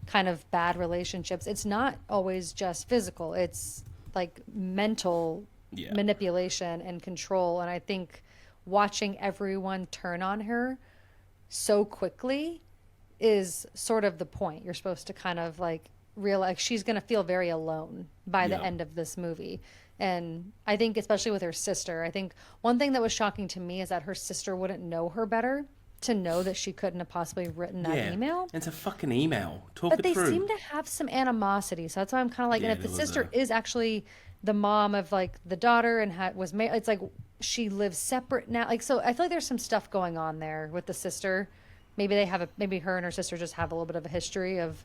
kind of bad relationships, it's not always just physical. It's mental manipulation and control. And I think watching everyone turn on her so quickly is sort of the point. You're supposed to kind of realize she's going to feel very alone by the end of this movie. And I think especially with her sister, I think one thing that was shocking to me is that her sister wouldn't know her better to know that she couldn't have possibly written that email. It's a fucking email. But they seem to have some animosity. So that's why I'm kind of and if the sister is actually the mom of the daughter and was married, it's she lives separate now. So I feel there's some stuff going on there with the sister. Maybe maybe her and her sister just have a little bit of a history of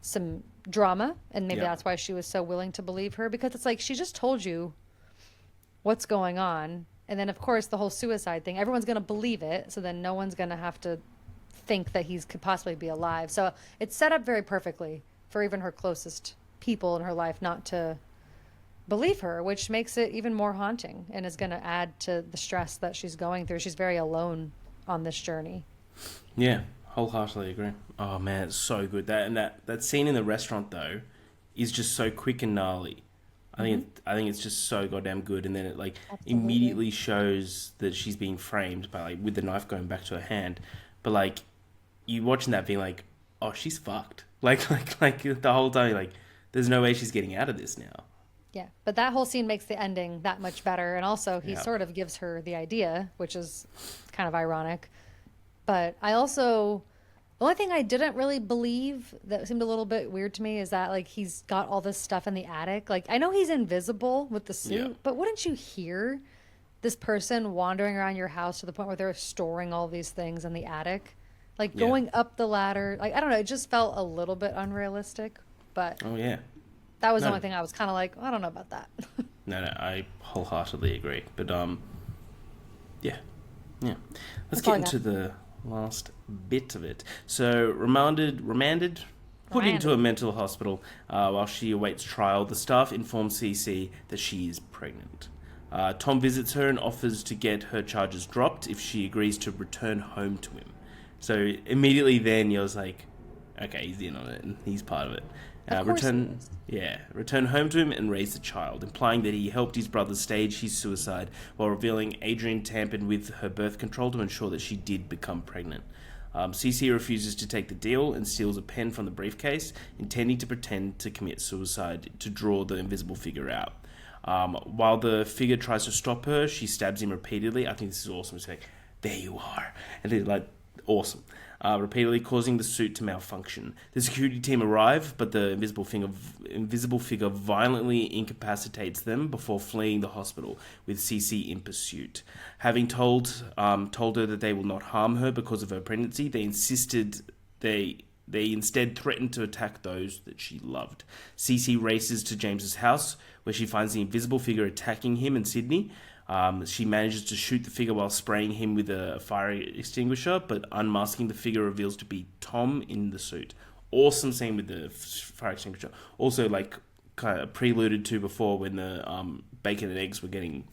some drama, and maybe that's why she was so willing to believe her, because it's she just told you what's going on, and then of course the whole suicide thing, everyone's going to believe it, so then no one's going to have to think that he could possibly be alive. So it's set up very perfectly for even her closest people in her life not to believe her, which makes it even more haunting and is going to add to the stress that she's going through. She's very alone on this journey. Yeah, wholeheartedly agree. Oh man, it's so good. That scene in the restaurant though is just so quick and gnarly. I think it's just so goddamn good. And then it immediately shows that she's being framed by with the knife going back to her hand. But you watching that being oh, she's fucked. The whole time there's no way she's getting out of this now. Yeah, but that whole scene makes the ending that much better. And also, he Yeah. sort of gives her the idea, which is kind of ironic. But I also, the only thing I didn't really believe that seemed a little bit weird to me is that, like, he's got all this stuff in the attic. Like, I know he's invisible with the suit, Yeah. but wouldn't you hear this person wandering around your house to the point where they're storing all these things in the attic? Like, Yeah. going up the ladder. Like, I don't know. It just felt a little bit unrealistic. But Oh yeah. that was the No. only thing I was kind of like, I don't know about that. No, I wholeheartedly agree. But yeah, yeah. Let's That's all get I got. into the last bit of it. So remanded, put into a mental hospital while she awaits trial. The staff inform CC that she is pregnant. Tom visits her and offers to get her charges dropped if she agrees to return home to him. So immediately then you're like, okay, he's in on it and he's part of it. Of course he is. Return home to him and raise the child, implying that he helped his brother stage his suicide while revealing Adrian tampered with her birth control to ensure that she did become pregnant. CC refuses to take the deal and steals a pen from the briefcase, intending to pretend to commit suicide to draw the invisible figure out. While the figure tries to stop her, she stabs him repeatedly. I think this is awesome. It's like, there you are. And it's like, awesome. Repeatedly causing the suit to malfunction. The security team arrive, but the invisible figure violently incapacitates them before fleeing the hospital, with CC in pursuit. Having told her that they will not harm her because of her pregnancy, they instead threatened to attack those that she loved. CC races to James's house, where she finds the invisible figure attacking him and Sydney. She manages to shoot the figure while spraying him with a fire extinguisher, but unmasking the figure reveals to be Tom in the suit. Awesome scene with the fire extinguisher. Also, like, kind of preluded to before when the bacon and eggs were getting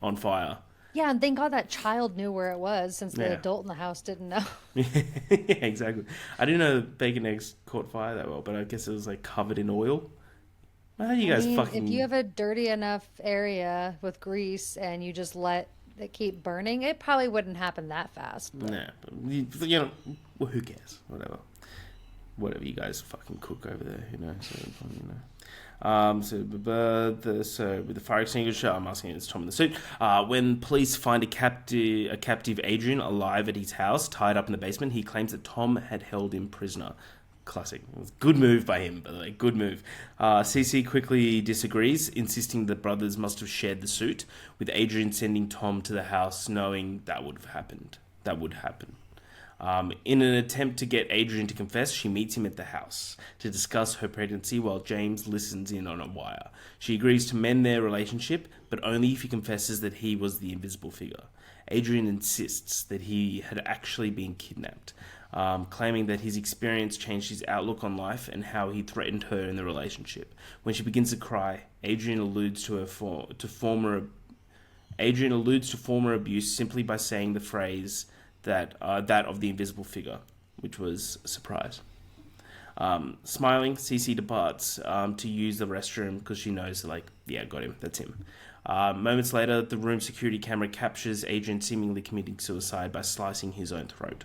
on fire. Yeah, and thank God that child knew where it was, since the Yeah. adult in the house didn't know. Yeah, exactly. I didn't know bacon and eggs caught fire that well, but I guess it was like covered in oil. How do you guys fucking... If you have a dirty enough area with grease and you just let it keep burning, it probably wouldn't happen that fast. But... Nah, but you know, well, who cares? Whatever you guys fucking cook over there, you know. So you know. So with the fire extinguisher, I'm asking it's Tom in the suit. When police find a captive Adrian alive at his house, tied up in the basement, he claims that Tom had held him prisoner. Classic. It was a good move by him, by the way. Good move. CC quickly disagrees, insisting the brothers must have shared the suit, with Adrian sending Tom to the house, knowing that would have happened. That would happen. In an attempt to get Adrian to confess, she meets him at the house to discuss her pregnancy while James listens in on a wire. She agrees to mend their relationship, but only if he confesses that he was the invisible figure. Adrian insists that he had actually been kidnapped, claiming that his experience changed his outlook on life and how he threatened her in the relationship. When she begins to cry, Adrian alludes to former abuse simply by saying the phrase that of the invisible figure, which was a surprise. Smiling, Cece departs to use the restroom because she knows, like, yeah, got him, that's him. Moments later, the room security camera captures Adrian seemingly committing suicide by slicing his own throat.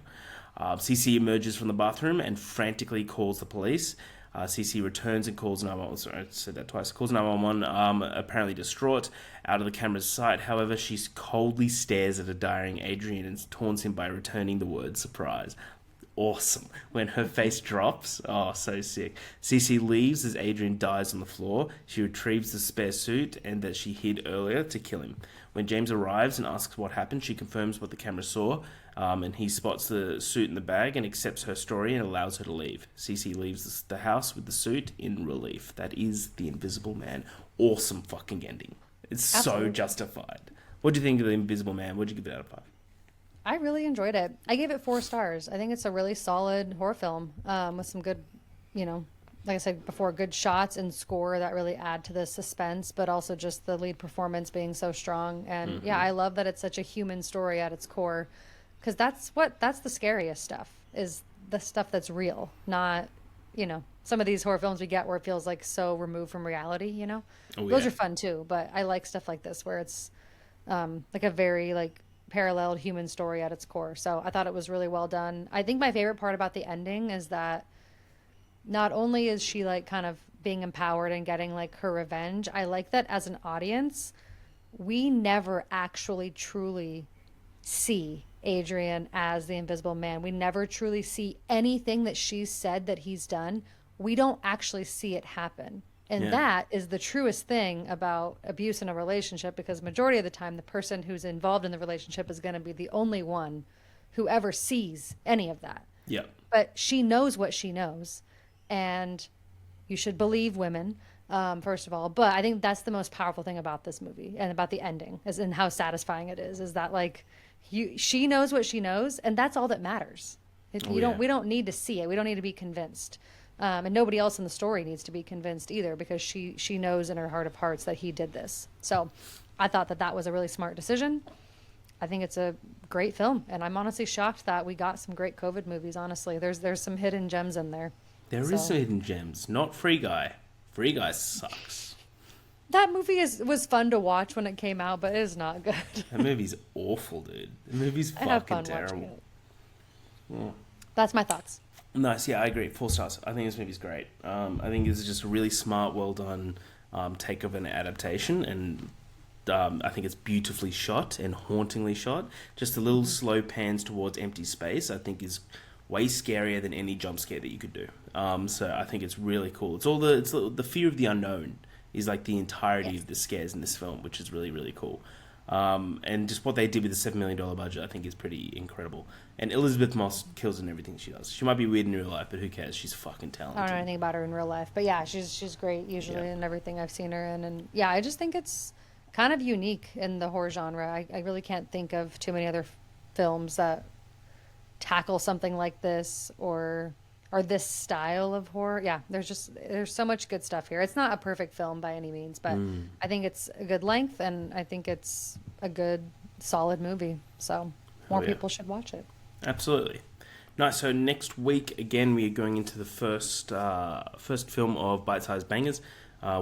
Cece emerges from the bathroom and frantically calls the police. Cece returns and calls 911. Sorry, I said that twice. Calls 911, apparently distraught, out of the camera's sight. However, she coldly stares at a dying Adrian and taunts him by returning the word surprise. Awesome. When her face drops, oh, so sick. Cece leaves as Adrian dies on the floor. She retrieves the spare suit and that she hid earlier to kill him. When James arrives and asks what happened, she confirms what the camera saw, and he spots the suit in the bag and accepts her story and allows her to leave. Cece leaves the house with the suit in relief. That is The Invisible Man. Awesome fucking ending. It's Absolutely. so justified. What do you think of The Invisible Man? What would you give it out of 5? I really enjoyed it. I gave it 4 stars. I think it's a really solid horror film with some good, like I said before, good shots and score that really add to the suspense, but also just the lead performance being so strong. And yeah, I love that it's such a human story at its core, because that's the scariest stuff, is the stuff that's real, not, some of these horror films we get where it feels like so removed from reality, Oh, Those yeah. are fun too, but I like stuff like this where it's like a very paralleled human story at its core. So I thought it was really well done. I think my favorite part about the ending is that not only is she kind of being empowered and getting like her revenge. I like that as an audience, we never actually truly see Adrian as the Invisible Man. We never truly see anything that she's said that he's done. We don't actually see it happen. And Yeah. that is the truest thing about abuse in a relationship, because majority of the time the person who's involved in the relationship is going to be the only one who ever sees any of that. Yeah. But she knows what she knows, and you should believe women, first of all. But I think that's the most powerful thing about this movie and about the ending, is and how satisfying it is that like she knows what she knows, and that's all that matters. We don't need to see it. We don't need to be convinced. And nobody else in the story needs to be convinced either, because she knows in her heart of hearts that he did this. So I thought that was a really smart decision. I think it's a great film, and I'm honestly shocked that we got some great COVID movies. Honestly, there's some hidden gems in there. There is some hidden gems. Not Free Guy. Free Guy sucks. That movie was fun to watch when it came out, but it is not good. That movie's awful, dude. The movie's I have fucking fun watching terrible. it. Yeah. That's my thoughts. Nice, yeah, I agree. 4 stars. I think this movie's great. I think this is just a really smart, well done take of an adaptation, and I think it's beautifully shot and hauntingly shot. Just a little slow pans towards empty space, I think, is way scarier than any jump scare that you could do. So I think it's really cool. It's the fear of the unknown is like the entirety of the scares in this film, which is really, really cool. And just what they did with the $7 million budget, I think, is pretty incredible. And Elizabeth Moss kills in everything she does. She might be weird in real life, but who cares? She's fucking talented. I don't know anything about her in real life, but yeah, she's great usually in everything I've seen her in. And yeah, I just think it's kind of unique in the horror genre. I really can't think of too many other films that tackle something like this or this style of horror. Yeah, there's so much good stuff here. It's not a perfect film by any means, but I think it's a good length, and I think it's a good, solid movie. So more people should watch it. Absolutely. Nice. So next week, again, we are going into the first film of Bite Size Bangers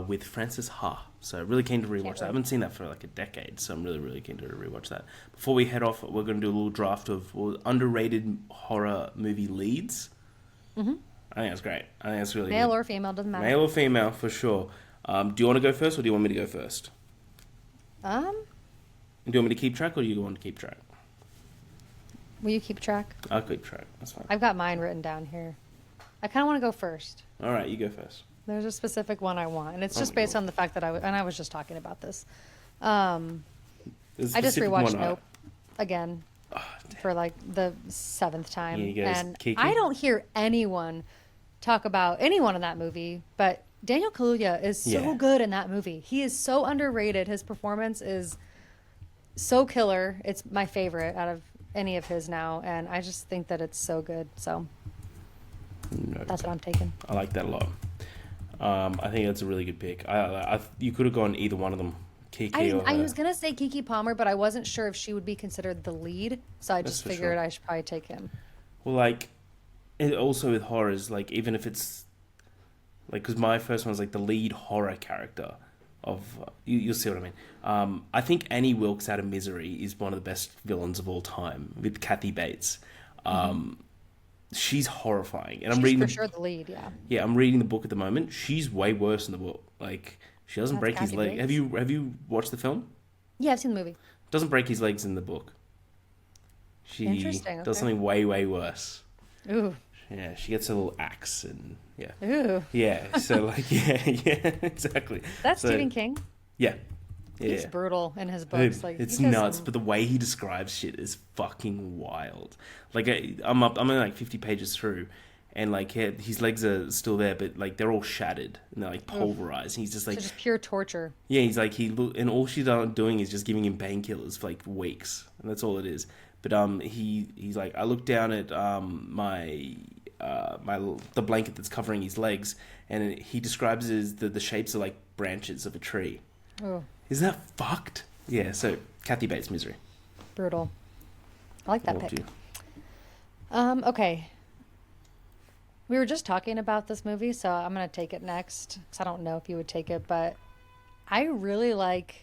with Frances Ha. So really keen to rewatch that. I haven't seen that for like a decade, so I'm really, really keen to rewatch that. Before we head off, we're going to do a little draft of underrated horror movie leads. Mm-hmm. I think that's great. I think that's really Male good. or female, doesn't matter. Male or female, for sure. Do you want to go first, or do you want me to go first? Do you want me to keep track, or do you want to keep track? Will you keep track? I'll keep track. That's fine. I've got mine written down here. I kind of want to go first. All right, you go first. There's a specific one I want, and it's just based on the fact that I was just talking about this. I just rewatched Nope again for like the 7th time, and Kiki? I don't hear anyone talk about anyone in that movie, but Daniel Kaluuya is so good in that movie. He is so underrated. His performance is so killer. It's my favorite out of any of his now, and I just think that it's so good. So that's what I'm taking. I like that a lot. I think that's a really good pick. You could have gone either one of them. Kiki or I was gonna say Kiki Palmer, but I wasn't sure if she would be considered the lead, so I just figured I should probably take him. Well, like, also with horrors, like, even if it's like, because my first one's like the lead horror character of you'll see what I mean. I think Annie Wilkes out of Misery is one of the best villains of all time with Kathy Bates. She's horrifying, and I'm reading for sure the lead. Yeah, I'm reading the book at the moment. She's way worse in the book. Like, she doesn't break his leg. Have you watched the film? Yeah, I've seen the movie. Doesn't break his legs in the book. She does something way, way worse. Ooh. Yeah, she gets a little axe and yeah. Ooh. Yeah, so like yeah, exactly. That's Stephen King. Yeah. He's brutal in his books. Like, it's nuts, but the way he describes shit is fucking wild. Like I'm only like 50 pages through, and like his legs are still there, but like they're all shattered and they're like pulverized. And he's just like just pure torture. Yeah, he's like and all she's doing is just giving him painkillers for like weeks, and that's all it is. But he's like, I look down at the blanket that's covering his legs, and he describes it as the shapes of like branches of a tree. Oh. Isn't that fucked? Yeah, so Kathy Bates, Misery. Brutal. I like that pick. You? Okay. We were just talking about this movie, so I'm going to take it next, because I don't know if you would take it, but I really like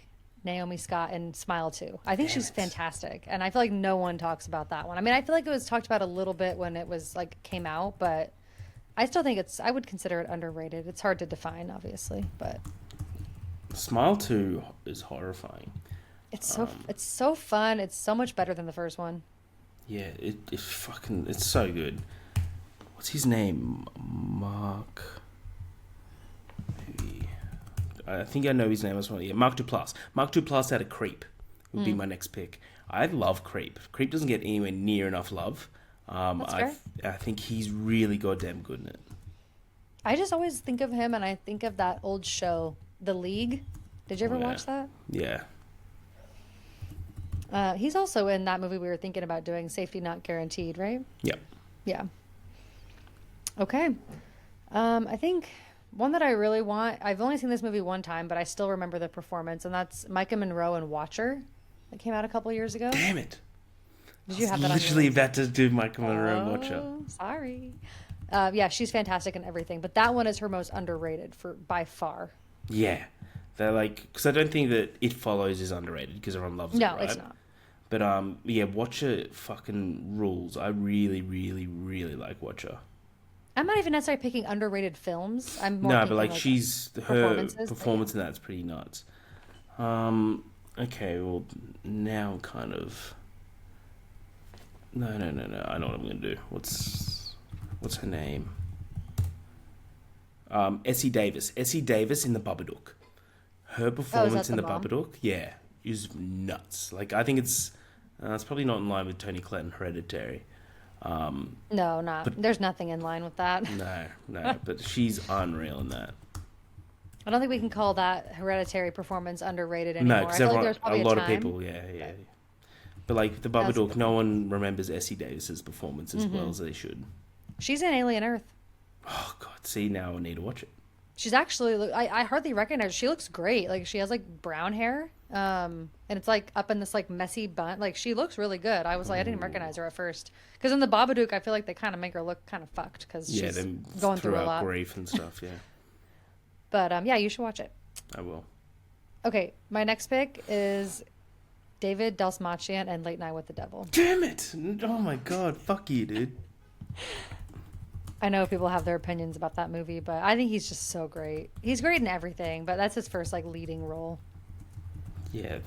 Naomi Scott in Smile 2. I think she's fantastic, and I feel like no one talks about that one. I mean, I feel like it was talked about a little bit when it was, like, came out, but I still think I would consider it underrated. It's hard to define, obviously, but Smile 2 is horrifying. it's so fun. It's so much better than the first one. Yeah, it's so good. What's his name? Mark. Maybe. I think I know his name as well. Yeah, Mark Duplass. Mark Duplass had a Creep. Would be my next pick. I love Creep. Creep doesn't get anywhere near enough love. That's fair. I think he's really goddamn good in it. I just always think of him and I think of that old show, The League. Did you ever watch that? Yeah. He's also in that movie we were thinking about doing, Safety Not Guaranteed, right? Yep. Yeah. Okay. I think one that I really want, I've only seen this movie one time, but I still remember the performance, and that's Micah Monroe in Watcher that came out a couple years ago. Damn it. Did you have that on your literally list? about to do Micah Monroe and Watcher. Oh, sorry. Yeah, she's fantastic in everything, but that one is her most underrated by far. Yeah. They're like, because I don't think that It Follows is underrated because everyone loves it, No, right? it's not. But yeah, Watcher fucking rules. I really, really, really like Watcher. I'm not even necessarily picking underrated films. I'm more No, picking, but like her performances, performance in that's pretty nuts. Okay, well now kind of. No. I know what I'm gonna do. What's her name? Essie Davis. Essie Davis in The Babadook. Her performance in The mom? Babadook, yeah, is nuts. Like I think it's probably not in line with Toni Collette Hereditary. No, not. There's nothing in line with that. No, but she's unreal in that. I don't think we can call that Hereditary performance underrated anymore. No, because I feel like there's a probably lot of time. people, yeah. But like The That's a Babadook, good no one remembers Essie Davis's performance as Mm-hmm. well as they should. She's in Alien Earth. Oh god, see now I need to watch it. She's actually, I hardly recognize her. She looks great. Like she has like brown hair. And it's like up in this like messy bun. Like she looks really good. I was like, I didn't recognize her at first. Because in The Babadook, I feel like they kind of make her look kind of fucked because Yeah, she's them going through a throughout lot. grief and stuff. Yeah, But yeah, you should watch it. I will. Okay, my next pick is David Dastmalchian and Late Night with the Devil. Damn it! Oh my god, fuck you, dude. I know people have their opinions about that movie, but I think he's just so great. He's great in everything, but that's his first like leading role. Yeah,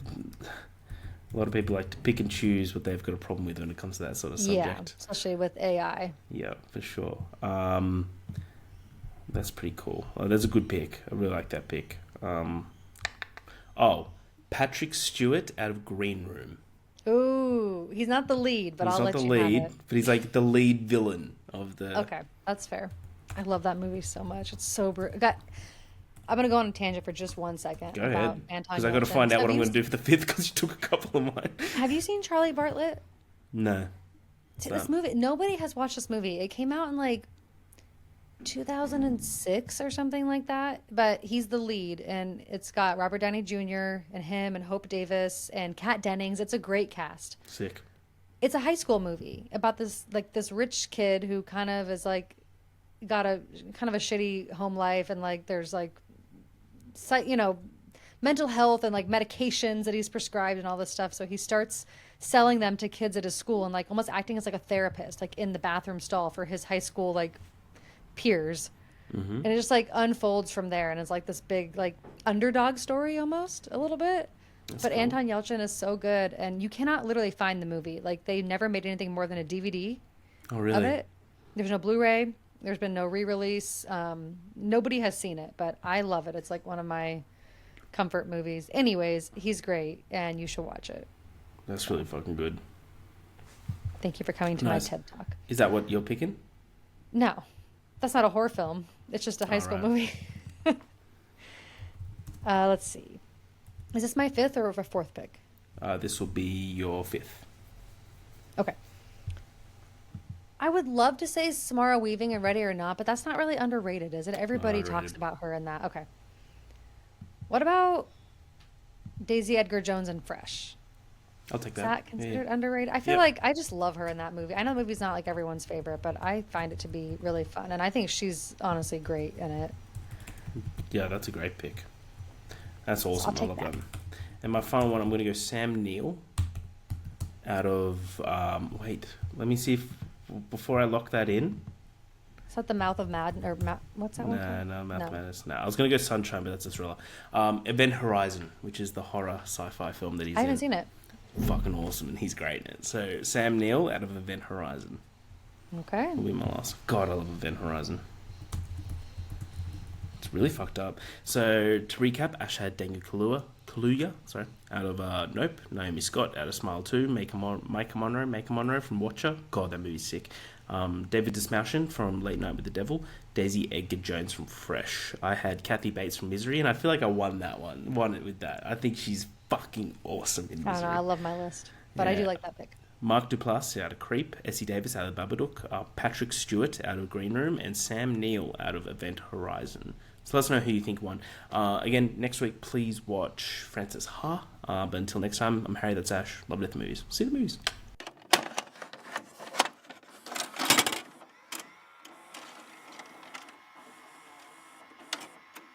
a lot of people like to pick and choose what they've got a problem with when it comes to that sort of Yeah, subject. especially with AI. Yeah, for sure. That's pretty cool. Oh, that's a good pick. I really like that pick. Patrick Stewart out of Green Room. Ooh, he's not the lead, but He's I'll not let the you lead, have it. but he's like the lead villain of the. Okay, that's fair. I love that movie so much. It's so I'm gonna go on a tangent for just 1 second Go about ahead, Anton because I got to Yelchin. find out what Have I'm you going to do for the fifth because you took a couple of mine. Have you seen Charlie Bartlett? No. This movie, nobody has watched this movie. It came out in like 2006 or something like that, but he's the lead, and it's got Robert Downey Jr. and him and Hope Davis and Kat Dennings. It's a great cast. Sick. It's a high school movie about this rich kid who kind of is like got a kind of a shitty home life, and like there's like mental health and like medications that he's prescribed and all this stuff. So he starts selling them to kids at his school and like almost acting as like a therapist, like in the bathroom stall for his high school like peers. Mm-hmm. And it just like unfolds from there, and it's like this big like underdog story almost a little bit. But cool. Anton Yelchin is so good, and you cannot literally find the movie. Like they never made anything more than a DVD Oh, really? of it. There's no Blu-ray. There's been no re-release. Nobody has seen it, but I love it. It's like one of my comfort movies. Anyways, he's great, and you should watch it. That's really fucking good. Thank you for coming to Nice. my TED Talk. Is that what you're picking? No, that's not a horror film. It's just a high school Alright. movie. Let's see. Is this my fifth or a fourth pick? This will be your fifth. Okay. I would love to say Samara Weaving and Ready or Not, but that's not really underrated, is it? Everybody talks Underrated. about her in that. Okay. What about Daisy Edgar Jones and Fresh? I'll take Is that. that considered underrated? I feel Yep. like I just love her in that movie. I know the movie's not like everyone's favorite, but I find it to be really fun, and I think she's honestly great in it. Yeah, that's a great pick. That's I'll awesome. I take love that. that. And my final one, I'm going to go Sam Neill out of... wait, let me see if... Before I lock that in... Is that the Mouth of Madness? Or what's that one called? No, Mouth Madness. No, I was going to go Sunshine, but that's a thriller. Event Horizon, which is the horror sci-fi film that he's in. I haven't seen it. Fucking awesome, and he's great in it. So Sam Neill out of Event Horizon. Okay. Will be my last. God, I love Event Horizon. It's really fucked up. So to recap, Ashad Kaluuya, out of Nope. Naomi Scott out of Smile 2. Micah Monroe from Watcher. God, that movie's sick. David Dismalshin from Late Night with the Devil. Daisy Edgar Jones from Fresh. I had Kathy Bates from Misery, and I feel like I won it with that. I think she's fucking awesome in Misery. I don't know, I love my list, but I do like that pick. Mark Duplass out of Creep, Essie Davis out of Babadook, Patrick Stewart out of Green Room, and Sam Neill out of Event Horizon. So let us know who you think won. Again, next week, please watch Frances Ha. But until next time, I'm Harry, that's Ash. Love Death Movies. See the movies.